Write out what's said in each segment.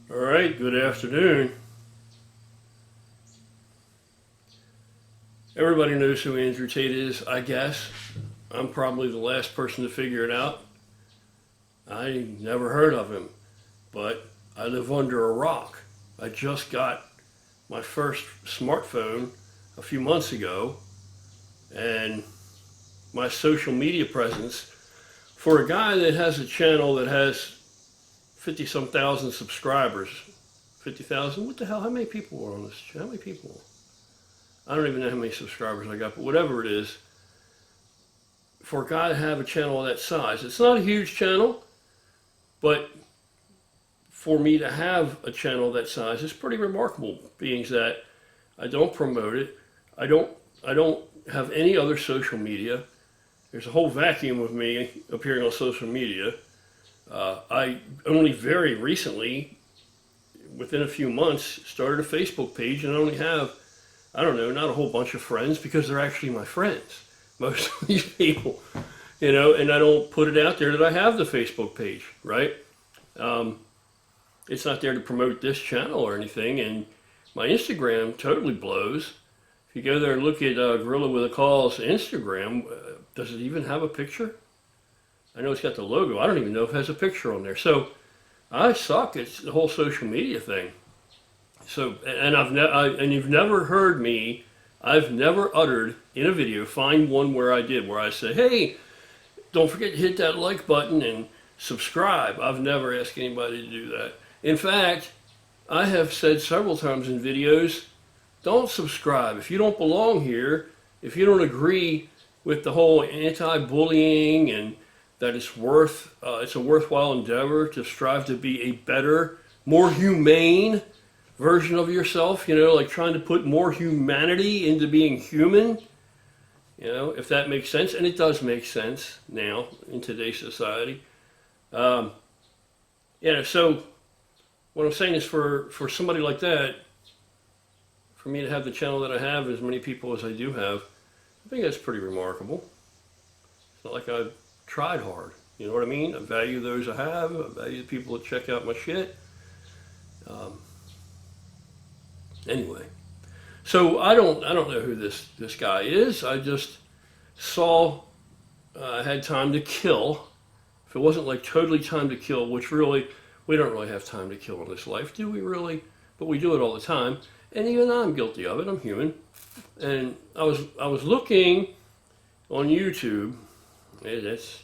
All right, good afternoon. Everybody knows who Andrew Tate is, I guess. I'm probably the last person to figure it out. I never heard of him, but I live under a rock. I just got my first smartphone a few months ago, and my social media presence for a guy that has a channel that has 50-some thousand subscribers. 50,000? What the hell? How many people are on this channel? How many people? I don't even know how many subscribers I got, but whatever it is, for a guy to have a channel of that size, it's not a huge channel, but for me to have a channel that size is pretty remarkable, being that I don't promote it. I don't have any other social media. There's a whole vacuum of me appearing on social media. I only very recently, within a few months, started a Facebook page, and I only have, I don't know, not a whole bunch of friends, because they're actually my friends, most of these people, and I don't put it out there that I have the Facebook page, right? It's not there to promote this channel or anything, and my Instagram totally blows. If you go there and look at Gorilla with a Call's Instagram, does it even have a picture? I know it's got the logo. I don't even know if it has a picture on there. So I suck at the whole social media thing. So, and you've never heard me. I've never uttered in a video. Find one where I did, where I say, "Hey, don't forget to hit that like button and subscribe." I've never asked anybody to do that. In fact, I have said several times in videos, "Don't subscribe if you don't belong here. If you don't agree with the whole anti-bullying and that it's a worthwhile endeavor to strive to be a better, more humane version of yourself, like trying to put more humanity into being human, if that makes sense." And it does make sense now in today's society. So what I'm saying is for somebody like that, for me to have the channel that I have, as many people as I do have, I think that's pretty remarkable. It's not like I've tried hard. You know what I mean? I value those I have. I value the people that check out my shit. Anyway, so I don't know who this guy is. I just saw I had time to kill. If it wasn't like totally time to kill, which really we don't really have time to kill in this life, do we really? But we do it all the time, and even I'm guilty of it. I'm human, and I was looking on YouTube. That's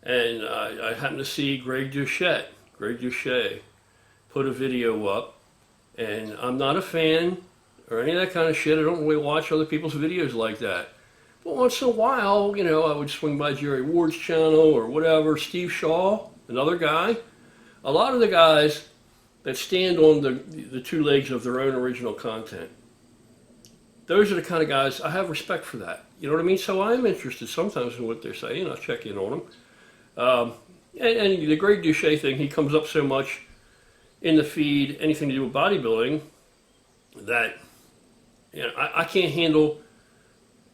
and I happened to see Greg Doucette put a video up, and I'm not a fan or any of that kind of shit. I don't really watch other people's videos like that. But once in a while, I would swing by Jerry Ward's channel or whatever. Steve Shaw, another guy. A lot of the guys that stand on the two legs of their own original content, those are the kind of guys I have respect for that. You know what I mean? So I'm interested sometimes in what they're saying. I'll check in on them. And the Greg Doucette thing, he comes up so much in the feed, anything to do with bodybuilding, that I can't handle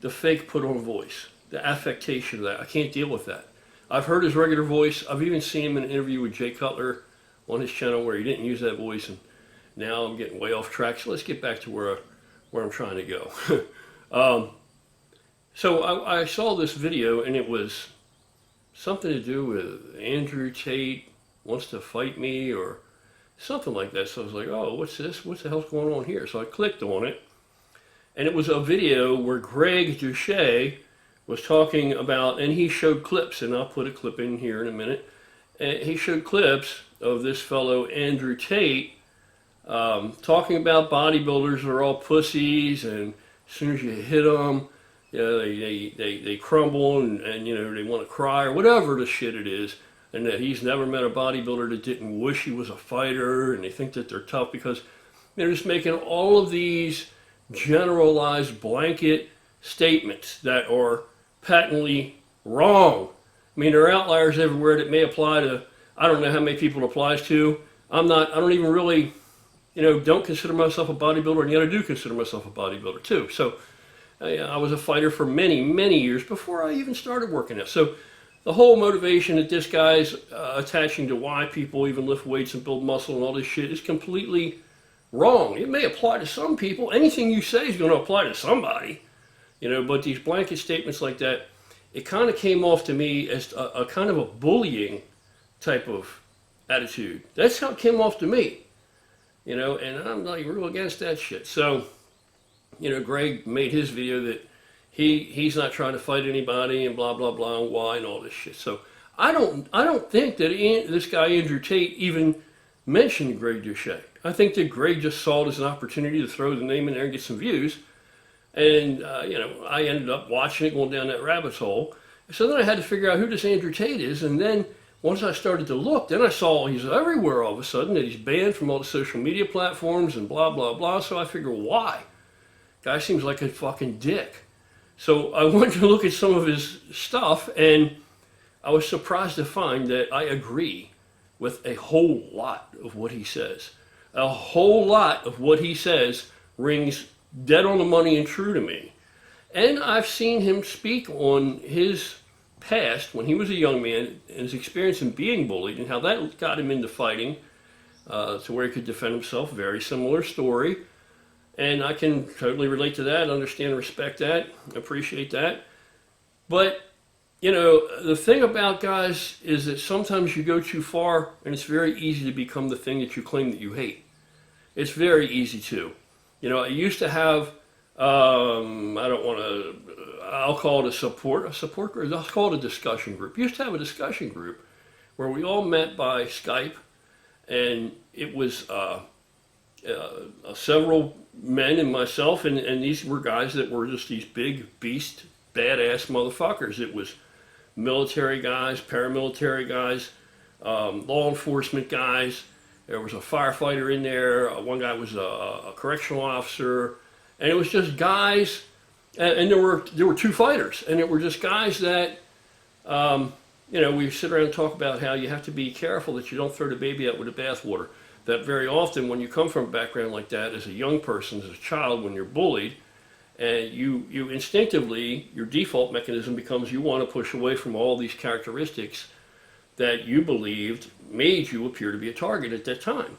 the fake put on voice, the affectation of that. I can't deal with that. I've heard his regular voice. I've even seen him in an interview with Jay Cutler on his channel where he didn't use that voice, and now I'm getting way off track. So let's get back to where I'm trying to go. So I saw this video, and it was something to do with Andrew Tate wants to fight me or something like that. So I was like, oh, what's this? What the hell's going on here? So I clicked on it, and it was a video where Greg Doucette was talking about, and he showed clips, and I'll put a clip in here in a minute. And he showed clips of this fellow Andrew Tate talking about bodybuilders are all pussies, and as soon as you hit them, they crumble and they want to cry or whatever the shit it is, and that he's never met a bodybuilder that didn't wish he was a fighter, and they think that they're tough because they're just making all of these generalized blanket statements that are patently wrong. I mean, there are outliers everywhere that may apply to, I don't know how many people it applies to. I don't even really, don't consider myself a bodybuilder, and yet I do consider myself a bodybuilder too. So I was a fighter for many, many years before I even started working out. So the whole motivation that this guy's attaching to why people even lift weights and build muscle and all this shit is completely wrong. It may apply to some people. Anything you say is going to apply to somebody, but these blanket statements like that, it kind of came off to me as a kind of a bullying type of attitude. That's how it came off to me, and I'm like real against that shit. So, Greg made his video that he's not trying to fight anybody and blah blah blah and why and all this shit. So I don't think that this guy Andrew Tate even mentioned Greg Doucette. I think that Greg just saw it as an opportunity to throw the name in there and get some views. And I ended up watching it, going down that rabbit hole. So then I had to figure out who this Andrew Tate is. And then once I started to look, then I saw he's everywhere all of a sudden, that he's banned from all the social media platforms and blah blah blah. So I figured, why? Guy seems like a fucking dick. So I went to look at some of his stuff, and I was surprised to find that I agree with a whole lot of what he says. A whole lot of what he says rings dead on the money and true to me. And I've seen him speak on his past when he was a young man and his experience in being bullied and how that got him into fighting to where he could defend himself. Very similar story. And I can totally relate to that, understand, respect that, appreciate that. But, the thing about guys is that sometimes you go too far and it's very easy to become the thing that you claim that you hate. It's very easy to. I used to have, I'll call it a support group, I'll call it a discussion group. Used to have a discussion group where we all met by Skype, and it was several men and myself, and these were guys that were just these big beast, badass motherfuckers. It was military guys, paramilitary guys, law enforcement guys. There was a firefighter in there. One guy was a correctional officer, and it was just guys. And there were two fighters, and it were just guys that, we sit around and talk about how you have to be careful that you don't throw the baby out with the bathwater. That very often when you come from a background like that as a young person, as a child, when you're bullied, and you instinctively, your default mechanism becomes you want to push away from all these characteristics that you believed made you appear to be a target at that time.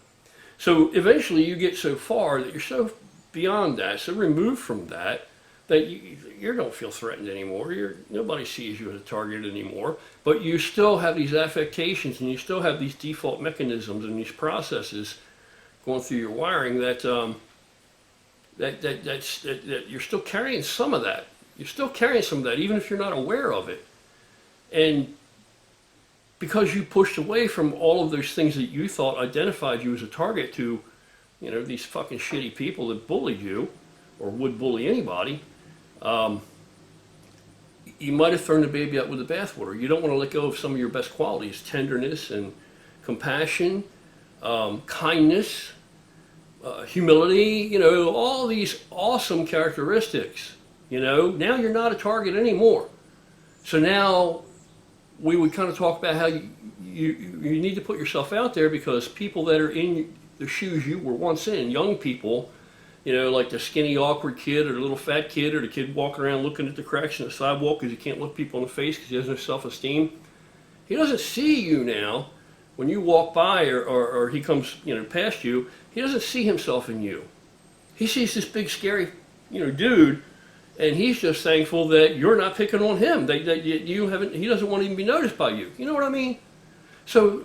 So eventually you get so far that you're so beyond that, so removed from that, that you don't feel threatened anymore. Nobody sees you as a target anymore, but you still have these affectations and you still have these default mechanisms and these processes going through your wiring that you're still carrying some of that. You're still carrying some of that, even if you're not aware of it. And because you pushed away from all of those things that you thought identified you as a target to, these fucking shitty people that bullied you or would bully anybody, you might have thrown the baby out with the bathwater. You don't want to let go of some of your best qualities: tenderness and compassion, kindness, humility, all these awesome characteristics. Now you're not a target anymore. So now we would kind of talk about how you need to put yourself out there, because people that are in the shoes you were once in, young people, like the skinny, awkward kid or the little fat kid or the kid walking around looking at the cracks in the sidewalk because he can't look people in the face because he has no self-esteem. He doesn't see you now when you walk by or he comes past you. He doesn't see himself in you. He sees this big, scary dude, and he's just thankful that you're not picking on him. He doesn't want to even be noticed by you. You know what I mean? So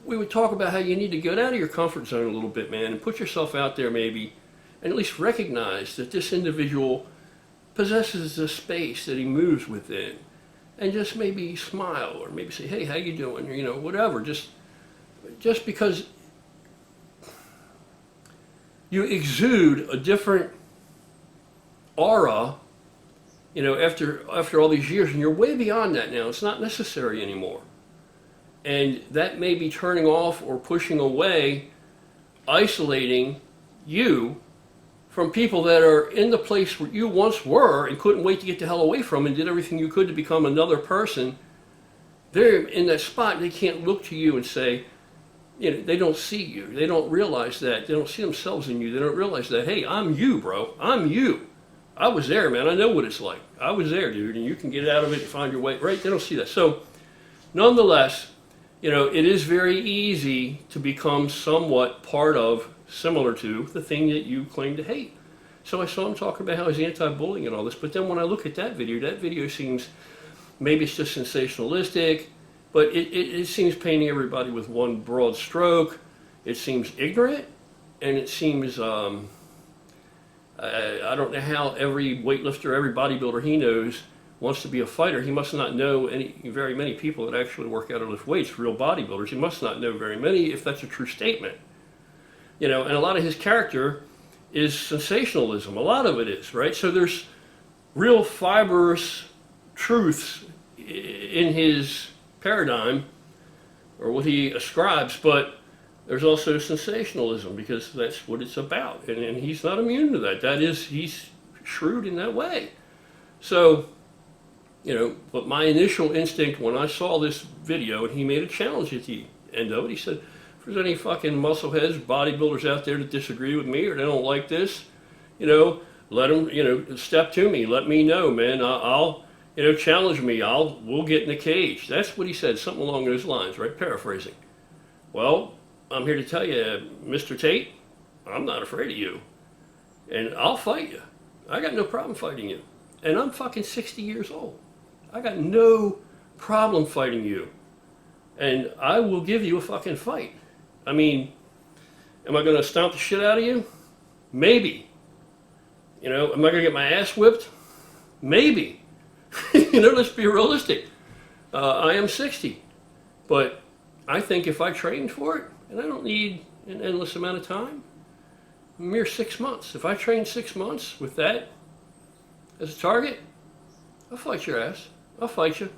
we would talk about how you need to get out of your comfort zone a little bit, man, and put yourself out there maybe, and at least recognize that this individual possesses a space that he moves within, and just maybe smile or maybe say, hey, how you doing? Or, whatever. Just because you exude a different aura, after all these years, and you're way beyond that now. It's not necessary anymore. And that may be turning off or pushing away, isolating you from people that are in the place where you once were and couldn't wait to get the hell away from and did everything you could to become another person. They're in that spot. They can't look to you and say, they don't see you. They don't realize that. They don't see themselves in you. They don't realize that, hey, I'm you, bro. I'm you. I was there, man. I know what it's like. I was there, dude, and you can get out of it and find your way. Right? They don't see that. So nonetheless, you know, it is very easy to become somewhat part of, similar to, the thing that you claim to hate. So I saw him talking about how he's anti-bullying and all this, but then when I look at that video seems, maybe it's just sensationalistic, but it seems painting everybody with one broad stroke. It seems ignorant, and it seems, I don't know how every weightlifter, every bodybuilder he knows wants to be a fighter. He must not know very many people that actually work out or lift weights, real bodybuilders. He must not know very many, if that's a true statement. You know, and a lot of his character is sensationalism. A lot of it is, right? So there's real fibrous truths in his paradigm, or what he ascribes, but there's also sensationalism, because that's what it's about. And he's not immune to that. He's shrewd in that way. So, you know, but my initial instinct when I saw this video, and he made a challenge at the end of it, he said, if there's any fucking muscleheads, bodybuilders out there that disagree with me or they don't like this, you know, let them, you know, step to me, let me know, man. I'll you know, challenge me, we'll get in the cage. That's what he said, something along those lines, right? Paraphrasing. Well, I'm here to tell you, Mr. Tate, I'm not afraid of you. And I'll fight you. I got no problem fighting you. And I'm fucking 60 years old. I got no problem fighting you. And I will give you a fucking fight. I mean, am I going to stomp the shit out of you? Maybe. You know, am I going to get my ass whipped? Maybe. You know, let's be realistic. I am 60. But I think if I trained for it, and I don't need an endless amount of time, a mere 6 months. If I train 6 months with that as a target, I'll fight your ass. I'll fight you.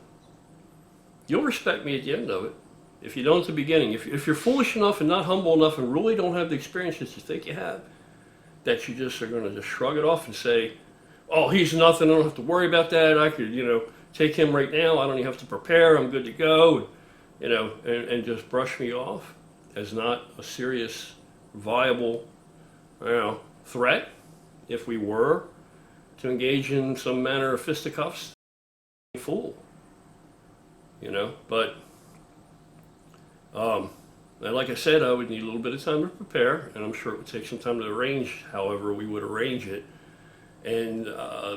You'll respect me at the end of it. If you don't at the beginning, if you're foolish enough and not humble enough and really don't have the experience that you think you have, that you just are going to just shrug it off and say, oh, he's nothing, I don't have to worry about that, I could, you know, take him right now, I don't even have to prepare, I'm good to go, you know, and just brush me off as not a serious, viable, you know, threat, if we were to engage in some manner of fisticuffs, fool, you know, but, and like I said, I would need a little bit of time to prepare, and I'm sure it would take some time to arrange however we would arrange it. And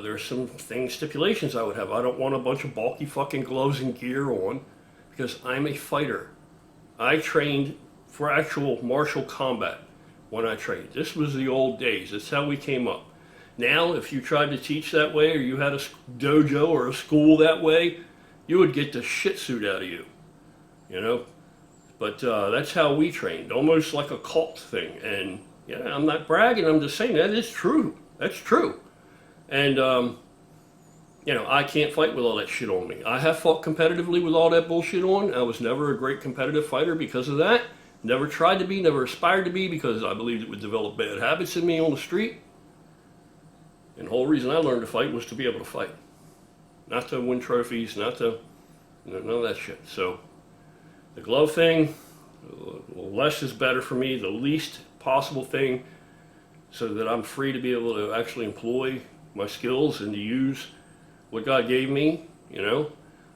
there's some stipulations I would have. I don't want a bunch of bulky fucking gloves and gear on, because I'm a fighter. I trained for actual martial combat when I trained. This was the old days. That's how we came up. Now, if you tried to teach that way, or you had a dojo or a school that way, you would get the shit suit out of you, you know? But that's how we trained, almost like a cult thing. And yeah, I'm not bragging, I'm just saying that is true. That's true. And, you know, I can't fight with all that shit on me. I have fought competitively with all that bullshit on. I was never a great competitive fighter because of that. Never tried to be, never aspired to be, because I believed it would develop bad habits in me on the street. And the whole reason I learned to fight was to be able to fight. Not to win trophies, not to, you know, none of that shit. So, the glove thing, less is better for me, the least possible thing, so that I'm free to be able to actually employ my skills and to use what God gave me, you know.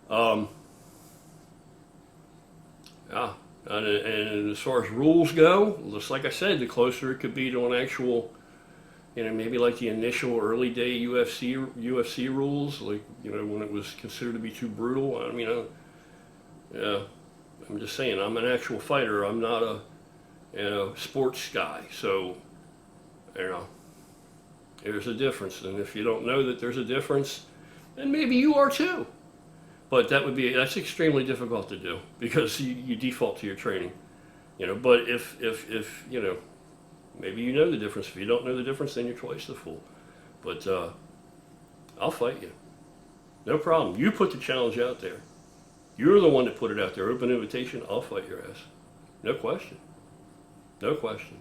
And as far as rules go, just like I said, the closer it could be to an actual, you know, maybe like the initial early day UFC rules, like, you know, when it was considered to be too brutal. I mean, I'm just saying, I'm an actual fighter. I'm not a, you know, sports guy. So, you know, there's a difference. And if you don't know that there's a difference, then maybe you are too. But that's extremely difficult to do, because you default to your training, you know. But if you know, maybe you know the difference. If you don't know the difference, then you're twice the fool. But I'll fight you, no problem. You put the challenge out there. You're the one that put it out there. Open invitation. I'll fight your ass, no question, no question.